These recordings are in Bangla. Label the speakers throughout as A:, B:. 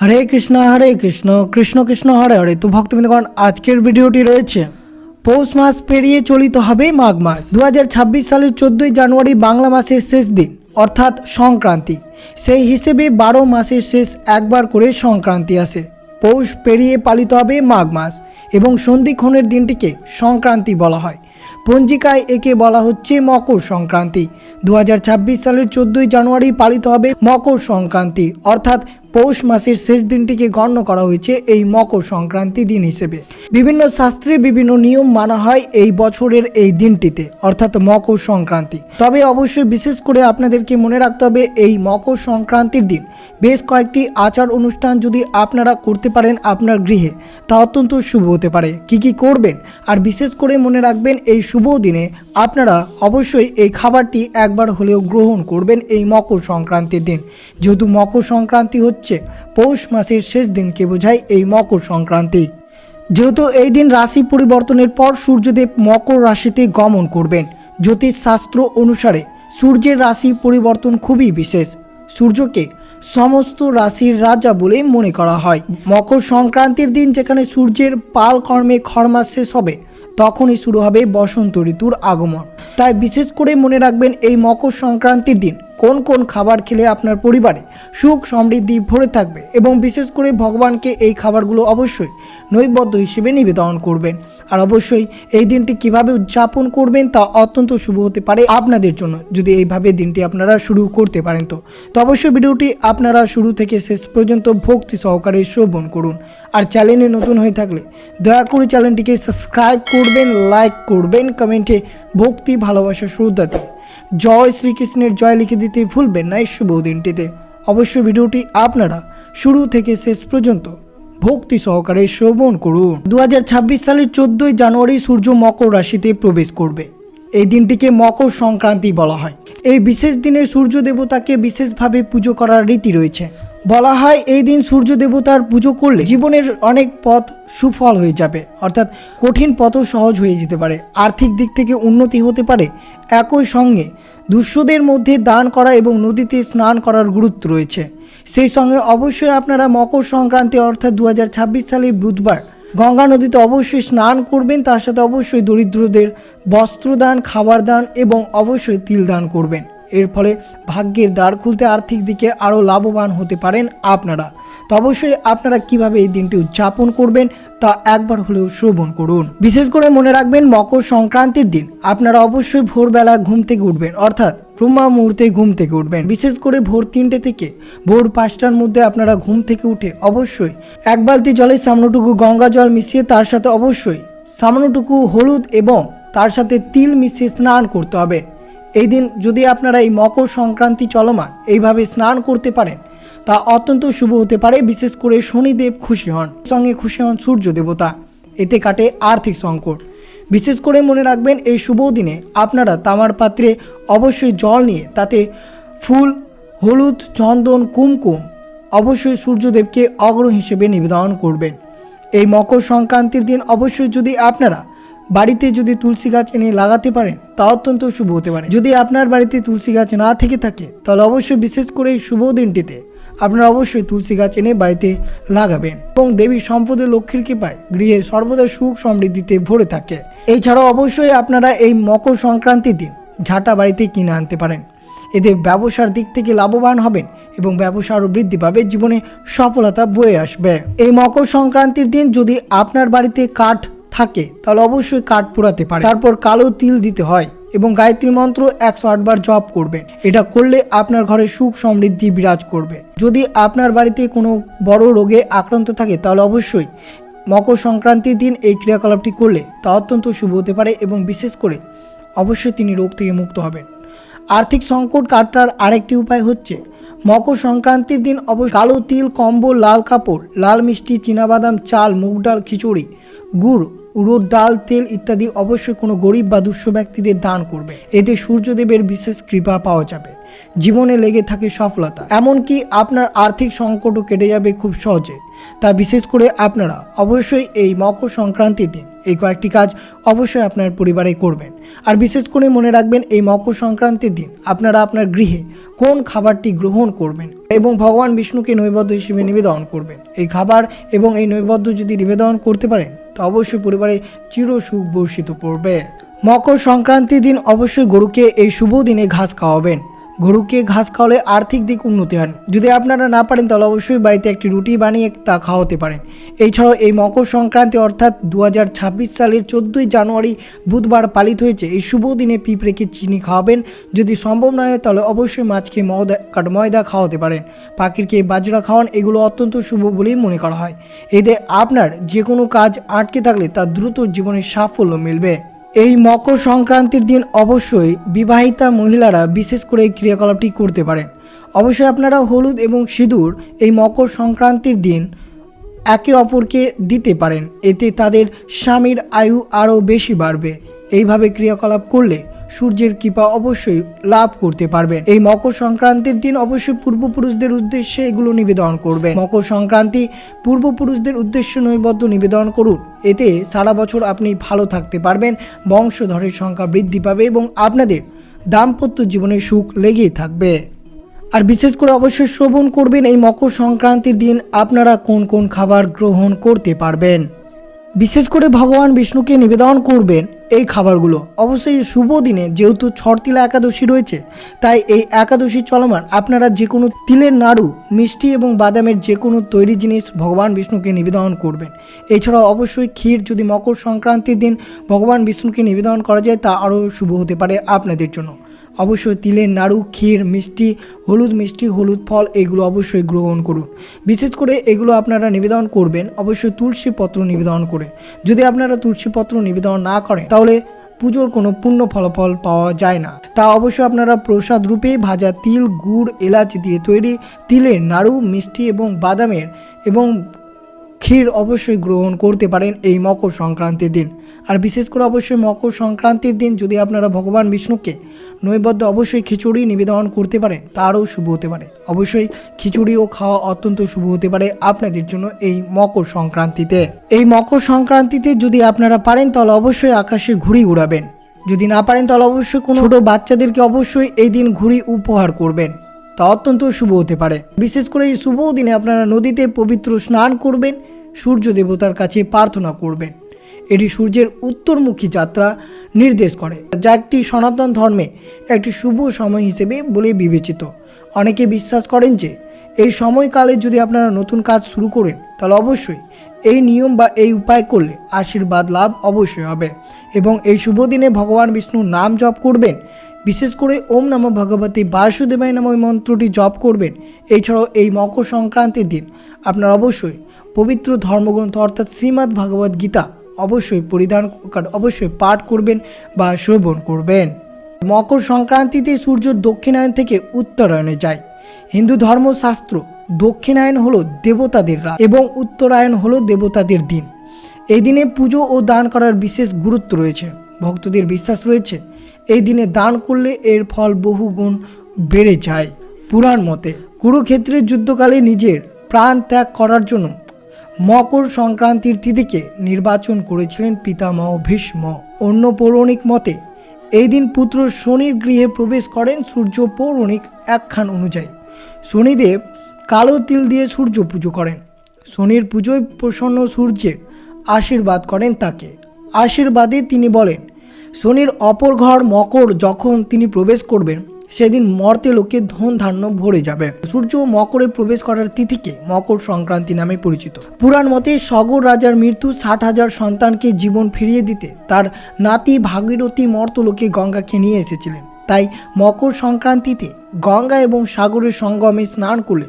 A: হরে কৃষ্ণ কৃষ্ণ কৃষ্ণ হরে হরে। তো ভক্তবৃন্দগণ, আজকের ভিডিওটি রয়েছে পৌষ মাস পেরিয়ে চলিত হবে মাঘ মাস। 2026 সালের 14ই জানুয়ারি বাংলা মাসের শেষ দিন, অর্থাৎ সংক্রান্তি। সেই হিসেবে 12 মাসের শেষ একবার করে সংক্রান্তি আসে। পৌষ পেরিয়ে পালিত হবে মাঘ মাস এবং সন্ধিক্ষণের দিনটিকে সংক্রান্তি বলা হয়। পঞ্জিকায় একে বলা হচ্ছে মকর সংক্রান্তি। 2026 সালের 14ই জানুয়ারি পালিত হবে মকর সংক্রান্তি, অর্থাৎ পৌষ মাসের শেষ দিনটিকে গণ্য করা হয়েছে এই মকর সংক্রান্তি দিন হিসেবে। বিভিন্ন শাস্ত্রে বিভিন্ন নিয়ম মানা হয় এই বছরের এই দিনটিতে, অর্থাৎ মকর সংক্রান্তি। তবে অবশ্যই বিশেষ করে আপনাদেরকে মনে রাখতে হবে, এই মকর সংক্রান্তির দিন বেশ কয়েকটি আচার অনুষ্ঠান যদি আপনারা করতে পারেন আপনার গৃহে, তা অত্যন্ত শুভ হতে পারে। কি করবেন, আর বিশেষ করে মনে রাখবেন এই শুভ দিনে আপনারা অবশ্যই এই খাবারটি একবার হলেও গ্রহণ করবেন এই মকর সংক্রান্তির দিন। যেহেতু মকর সংক্রান্তি হচ্ছে পৌষ মাসের শেষ দিনকে বোঝায় এই মকর সংক্রান্তি। যেহেতু এই দিন রাশি পরিবর্তনের পর সূর্যদেব মকর রাশিতে গমন করবেন। জ্যোতিষ শাস্ত্র অনুসারে সূর্যের রাশি পরিবর্তন খুবই বিশেষ। সূর্যকে সমস্ত রাশির রাজা বলে মনে করা হয়। মকর সংক্রান্তির দিন যেখানে সূর্যের পাল কর্মে খরমাস শেষ হবে, তখনই শুরু হবে বসন্ত ঋতুর আগমন। তাই বিশেষ করে মনে রাখবেন এই মকর সংক্রান্তির দিন কোন কোন খাবার খেলে আপনার পরিবারে সুখ সমৃদ্ধি ভরে থাকবে, এবং বিশেষ করে ভগবানকে এই খাবারগুলো অবশ্যই নৈবেদ্য হিসেবে নিবেদন করবেন। আর অবশ্যই এই দিনটি কিভাবে উদযাপন করবেন তা অত্যন্ত শুভ হতে পারে আপনাদের জন্য, যদি এইভাবে দিনটি আপনারা শুরু করতে পারেন। তো অবশ্যই ভিডিওটি আপনারা শুরু থেকে শেষ পর্যন্ত ভক্তি সহকারে শ্রবণ করুন। আর চ্যানেলে নতুন হয়ে থাকলে দয়া করে চ্যানেলটিকে সাবস্ক্রাইব করবেন, লাইক করবেন, কমেন্টে ভক্তি ভালোবাসা শ্রদ্ধা দিয়ে জয় শ্রীকৃষ্ণের জয় লিখে দিতে ভুলবেন না এই শুভ দিনটিতে। অবশ্যই ভিডিওটি আপনারা শুরু থেকে শেষ পর্যন্ত ভক্তি সহকারে শ্রবণ করুন। 2026 সালের 14ই জানুয়ারি সূর্য মকর রাশিতে প্রবেশ করবে। এই দিনটিকে মকর সংক্রান্তি বলা হয়। এই বিশেষ দিনে সূর্য দেবতাকে বিশেষভাবে পুজো করার রীতি রয়েছে। বলা হয় এই দিন সূর্য দেবতার পুজো করলে জীবনের অনেক পথ সুফল হয়ে যাবে, অর্থাৎ কঠিন পথও সহজ হয়ে যেতে পারে, আর্থিক দিক থেকে উন্নতি হতে পারে। একই সঙ্গে দুঃস্থদের মধ্যে দান করা এবং নদীতে স্নান করার গুরুত্ব রয়েছে। সেই সঙ্গে অবশ্যই আপনারা মকর সংক্রান্তি অর্থাৎ 2026 সালের বুধবার গঙ্গা নদীতে অবশ্যই স্নান করবেন। তার সাথে অবশ্যই দরিদ্রদের বস্ত্রদান, খাবার দান এবং অবশ্যই তিল দান করবেন। এর ফলে ভাগ্যের দ্বার খুলতে আর্থিক দিকে আরও লাভবান হতে পারেন আপনারা। তো অবশ্যই আপনারা কিভাবে এই দিনটি উদযাপন করবেন তা একবার হলেও শ্রবণ করুন। বিশেষ করে মনে রাখবেন মকর সংক্রান্তির দিন আপনারা অবশ্যই ভোরবেলা ঘুম থেকে উঠবেন, অর্থাৎ ব্রহ্মা মুহূর্তে ঘুম থেকে উঠবেন। বিশেষ করে ভোর 3টে থেকে ভোর 5টার মধ্যে আপনারা ঘুম থেকে উঠে অবশ্যই এক বালতি জলে সামান্যটুকু গঙ্গা জল মিশিয়ে তার সাথে অবশ্যই সামান্যটুকু হলুদ এবং তার সাথে তিল মিশিয়ে স্নান করতে হবে। এই দিন যদি আপনারা এই মকর সংক্রান্তি চলমান এইভাবে স্নান করতে পারেন তা অত্যন্ত শুভ হতে পারে। বিশেষ করে শনিদেব খুশি হন, সঙ্গে খুশি হন সূর্য দেবতা, এতে কাটে আর্থিক সংকট। বিশেষ করে মনে রাখবেন এই শুভ দিনে আপনারা তামার পাত্রে অবশ্যই জল নিয়ে তাতে ফুল, হলুদ, চন্দন, কুমকুম অবশ্যই সূর্যদেবকে অগ্র হিসেবে নিবেদন করবেন। এই মকর সংক্রান্তির দিন অবশ্যই যদি আপনারা বাড়িতে যদি তুলসী গাছ এনে লাগাতে পারেন তা অত্যন্ত শুভ হতে পারে। যদি আপনার বাড়িতে তুলসী গাছ না থেকে থাকে তাহলে অবশ্যই বিশেষ করে এই শুভ দিনটিতে আপনারা অবশ্যই তুলসী গাছ এনে বাড়িতে লাগাবেন, এবং দেবী সম্পদের লক্ষ্মীর কৃপায় গৃহে সর্বদা সুখ সমৃদ্ধিতে ভরে থাকে। এছাড়াও অবশ্যই আপনারা এই মকর সংক্রান্তির দিন ঝাঁটা বাড়িতে কিনে আনতে পারেন। এতে ব্যবসার দিক থেকে লাভবান হবেন এবং ব্যবসা আরও বৃদ্ধি পাবে, জীবনে সফলতা বয়ে আসবে। এই মকর সংক্রান্তির দিন যদি আপনার বাড়িতে কাঠ থাকে তাহলে অবশ্যই কাঠ পোড়াতে পারে। তারপর কালো তিল দিতে হয় এবং গায়ত্রী মন্ত্র 108 বার জপ করবেন। এটা করলে আপনার ঘরে সুখ সমৃদ্ধি বিরাজ করবে। যদি আপনার বাড়িতে কোনো বড় রোগে আক্রান্ত থাকে তাহলে অবশ্যই মকর সংক্রান্তির দিন এই ক্রিয়াকলাপটি করলে তা অত্যন্ত শুভ হতে পারে, এবং বিশেষ করে অবশ্যই তিনি রোগ থেকে মুক্ত হবেন। আর্থিক সংকট কাটার আরেকটি উপায় হচ্ছে মকর সংক্রান্তির দিন অবশ্যই কালো তিল, কম্বল, লাল কাপড়, লাল মিষ্টি, চীনাবাদাম, চাল, মুগ ডাল, খিচুড়ি, গুড়, উড়দ ডাল, তেল ইত্যাদি অবশ্যই কোনো গরিব বা দুঃস্থ ব্যক্তিদের দান করবে। এতে সূর্যদেবের বিশেষ কৃপা পাওয়া যাবে, জীবনে লেগে থাকে সফলতা, এমনকি আপনার আর্থিক সংকটও কেটে যাবে খুব সহজে। তা বিশেষ করে আপনারা অবশ্যই এই মকর সংক্রান্তির দিন এই কয়েকটি কাজ অবশ্যই আপনার পরিবারে করবেন। আর বিশেষ করে মনে রাখবেন এই মকর সংক্রান্তির দিন আপনারা আপনার গৃহে কোন খাবারটি গ্রহণ করবেন এবং ভগবান বিষ্ণুকে নৈবেদ্য হিসেবে নিবেদন করবেন। এই খাবার এবং এই নৈবেদ্য যদি নিবেদন করতে পারেন তো অবশ্যই পরিবারে চিরসুখ বর্ষিত পড়বে। মকর সংক্রান্তির দিন অবশ্যই গরুকে এই শুভ দিনে ঘাস খাওয়াবেন। গরুকে ঘাস খাওয়ালে আর্থিক দিক উন্নতি হয়। যদি আপনারা না পারেন তাহলে অবশ্যই বাড়িতে একটি রুটি বানিয়ে তা খাওয়াতে পারেন। এছাড়াও এই মকর সংক্রান্তি অর্থাৎ 2026 সালের 14ই জানুয়ারি বুধবার পালিত হয়েছে। এই শুভ দিনে পিঁপড়েকে চিনি খাওয়াবেন। যদি সম্ভব না হয় তাহলে অবশ্যই মাছকে ময়দা খাওয়াতে পারেন। পাখিরকে বাজরা খাওয়ান। এগুলো অত্যন্ত শুভ বলেই মনে করা হয়। এতে আপনার যে কোনো কাজ আটকে থাকলে তা দ্রুত জীবনে সাফল্য মিলবে। এই মকর সংক্রান্তির দিন অবশ্যই বিবাহিতা মহিলারা বিশেষ করে এই ক্রিয়াকলাপটি করতে পারেন। অবশ্যই আপনারা হলুদ এবং সিঁদুর এই মকর সংক্রান্তির দিন একে অপরকে দিতে পারেন। এতে তাদের স্বামীর আয়ু আরও বেশি বাড়বে। এইভাবে ক্রিয়াকলাপ করলে সূর্যের কৃপা অবশ্যই লাভ করতে পারবেন। এই মকর সংক্রান্তির দিন অবশ্যই পূর্বপুরুষদের উদ্দেশ্যে এগুলো নিবেদন করবেন। মকর সংক্রান্তি পূর্বপুরুষদের উদ্দেশ্যে নৈবেদ্য নিবেদন করুন। এতে সারা বছর আপনি ভালো থাকতে পারবেন, বংশধরের সংখ্যা বৃদ্ধি পাবে এবং আপনাদের দাম্পত্য জীবনে সুখ লেগেই থাকবে। আর বিশেষ করে অবশ্যই শ্রবণ করবেন এই মকর সংক্রান্তির দিন আপনারা কোন কোন খাবার গ্রহণ করতে পারবেন। বিশেষ করে ভগবান বিষ্ণুকে নিবেদন করবেন এই খাবারগুলো। অবশ্যই শুভ দিনে যেহেতু ছটতিলা একাদশী রয়েছে তাই এই একাদশী চলমান আপনারা যে কোনো তিলের নাড়ু, মিষ্টি এবং বাদামের যে কোনো তৈরি জিনিস ভগবান বিষ্ণুকে নিবেদন করবেন। এছাড়াও অবশ্যই ক্ষীর যদি মকর সংক্রান্তির দিন ভগবান বিষ্ণুকে নিবেদন করা যায় তা আরও শুভ হতে পারে আপনাদের জন্য। অবশ্যই তিলের নাড়ু, ক্ষীর, মিষ্টি, হলুদ ফল এগুলো অবশ্যই গ্রহণ করুন। বিশেষ করে এগুলো আপনারা নিবেদন করবেন অবশ্যই তুলসী পত্র নিবেদন করে। যদি আপনারা তুলসী পত্র নিবেদন না করেন তাহলে পুজোর কোনো পূর্ণ ফলাফল পাওয়া যায় না। তা অবশ্যই আপনারা প্রসাদ রূপে ভাজা তিল, গুড়, এলাচ দিয়ে তৈরি তিলের নাড়ু, মিষ্টি এবং বাদামের এবং ক্ষীর অবশ্যই গ্রহণ করতে পারেন এই মকর সংক্রান্তির দিন। আর বিশেষ করে অবশ্যই মকর সংক্রান্তির দিন যদি আপনারা ভগবান বিষ্ণুকে নৈবেদ্য অবশ্যই খিচুড়ি নিবেদন করতে পারেন তারও শুভ হতে পারে। অবশ্যই খিচুড়িও খাওয়া অত্যন্ত শুভ হতে পারে আপনাদের জন্য এই মকর সংক্রান্তিতে। এই মকর সংক্রান্তিতে যদি আপনারা পারেন তাহলে অবশ্যই আকাশে ঘুড়ি উড়াবেন। যদি না পারেন তাহলে অবশ্যই কোনো ছোটো বাচ্চাদেরকে অবশ্যই এই দিন ঘুড়ি উপহার করবেন, তা অত্যন্ত শুভ হতে পারে। বিশেষ করে এই শুভ দিনে আপনারা নদীতে পবিত্র স্নান করবেন, সূর্য দেবতার কাছে প্রার্থনা করবেন। এটি সূর্যের উত্তরমুখী যাত্রা নির্দেশ করে, যা একটি সনাতন ধর্মে একটি শুভ সময় হিসেবে বলে বিবেচিত। অনেকে বিশ্বাস করেন যে এই সময়কালে যদি আপনারা নতুন কাজ শুরু করেন তাহলে অবশ্যই এই নিয়ম বা এই উপায় করলে আশীর্বাদ লাভ অবশ্যই হবে। এবং এই শুভ দিনে ভগবান বিষ্ণুর নাম জপ করবেন। বিশেষ করে ওম নমঃ ভগবতে বাসুদেবায় নমঃ মন্ত্রটি জপ করবেন। এছাড়াও এই মকর সংক্রান্তির দিন আপনারা অবশ্যই পবিত্র ধর্মগ্রন্থ অর্থাৎ শ্রীমদ্ ভগবদ গীতা অবশ্যই পাঠ করবেন বা শ্রবণ করবেন। মকর সংক্রান্তিতে সূর্য দক্ষিণায়ন থেকে উত্তরায়ণে যায়। হিন্দু ধর্মশাস্ত্র দক্ষিণায়ন হলো দেবতাদের রাত এবং উত্তরায়ণ হলো দেবতাদের দিন। এই দিনে পুজো ও দান করার বিশেষ গুরুত্ব রয়েছে। ভক্তদের বিশ্বাস রয়েছে এই দিনে দান করলে এর ফল বহু গুণ বেড়ে যায়। পুরাণ মতে কুরুক্ষেত্রের যুদ্ধকালে নিজের প্রাণ ত্যাগ করার জন্য মকর সংক্রান্তির তিথিকে নির্বাচন করেছিলেন পিতামহ ভীষ্ম। অন্য পৌরাণিক মতে এই দিন পুত্র শনির গৃহে প্রবেশ করেন সূর্য। পৌরাণিক আখ্যান অনুযায়ী শনিদেব কালো তিল দিয়ে সূর্য পুজো করেন। শনির পুজোয় প্রসন্ন সূর্যের আশীর্বাদ করেন তাকে। আশীর্বাদে তিনি বলেন শনির অপর ঘর মকর যখন তিনি প্রবেশ করবেন সেদিন মর্তে লোকে ধন ধান্য ভরে যাবে। সূর্য মকরে প্রবেশ করার তিথিকে মকর সংক্রান্তি নামে পরিচিত। পুরাণ মতে সগর রাজার মৃত্যু 60,000 সন্তানকে জীবন ফিরিয়ে দিতে তার নাতি ভাগীরথী মর্তলোকে গঙ্গাকে নিয়ে এসেছিলেন। তাই মকর সংক্রান্তিতে গঙ্গা এবং সাগরের সঙ্গমে স্নান করলে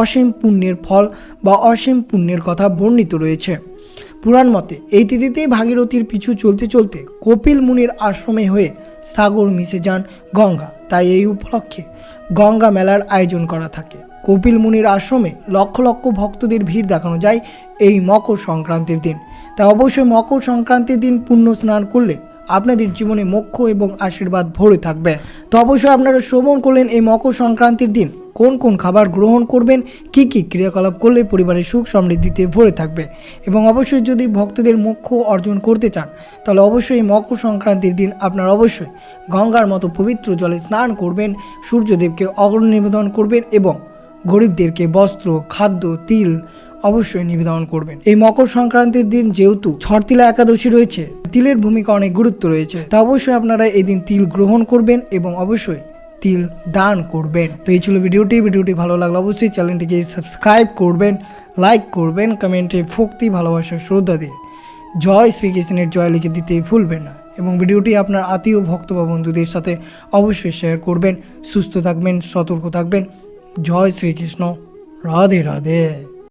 A: অসীম পুণ্যের ফল বা অসীম পুণ্যের কথা বর্ণিত রয়েছে। পুরাণ মতে এই তিথিতেই ভাগীরথীর পিছু চলতে চলতে কপিল মুনির আশ্রমে হয়ে সাগর মিশে যান গঙ্গা। তাই এই উপলক্ষে গঙ্গা মেলার আয়োজন করা থাকে। কপিল মুনির আশ্রমে লক্ষ লক্ষ ভক্তদের ভিড় দেখানো যায় এই মকর সংক্রান্তির দিন। তাই অবশ্যই মকর সংক্রান্তির দিন পুণ্য স্নান করলে আপনাদের জীবনে মোক্ষ এবং আশীর্বাদ ভরে থাকবে। তো অবশ্যই আপনারা শ্রবণ করলেন এই মকর সংক্রান্তির দিন কোন কোন খাবার গ্রহণ করবেন, কি কি ক্রিয়াকলাপ করলে পরিবারের সুখ সমৃদ্ধিতে ভরে থাকবে এবং অবশ্যই যদি ভক্তদের মোক্ষ অর্জন করতে চান তাহলে অবশ্যই মকর সংক্রান্তির দিন আপনারা অবশ্যই গঙ্গার মতো পবিত্র জলে স্নান করবেন, সূর্যদেবকে অগ্র নিবেদন করবেন এবং গরিবদেরকে বস্ত্র, খাদ্য, তিল অবশ্যই নিবেদন করবেন। এই মকর সংক্রান্তির দিন যেহেতু ছটতিলা একাদশী রয়েছে, তিলের ভূমিকা অনেক গুরুত্ব রয়েছে, তা অবশ্যই আপনারা এই দিন তিল গ্রহণ করবেন এবং অবশ্যই তিল দান করবেন। তো এই ছিল ভিডিওটি ভালো লাগলে অবশ্যই চ্যানেলটিকে সাবস্ক্রাইব করবেন, লাইক করবেন, কমেন্টে ভক্তি, ভালোবাসা, শ্রদ্ধা দিয়ে জয় শ্রীকৃষ্ণের জয় লিখে দিতে ভুলবেন না এবং ভিডিওটি আপনার আত্মীয় ভক্ত বা বন্ধুদের সাথে অবশ্যই শেয়ার করবেন। সুস্থ থাকবেন, সতর্ক থাকবেন। জয় শ্রীকৃষ্ণ। রাধে রাধে।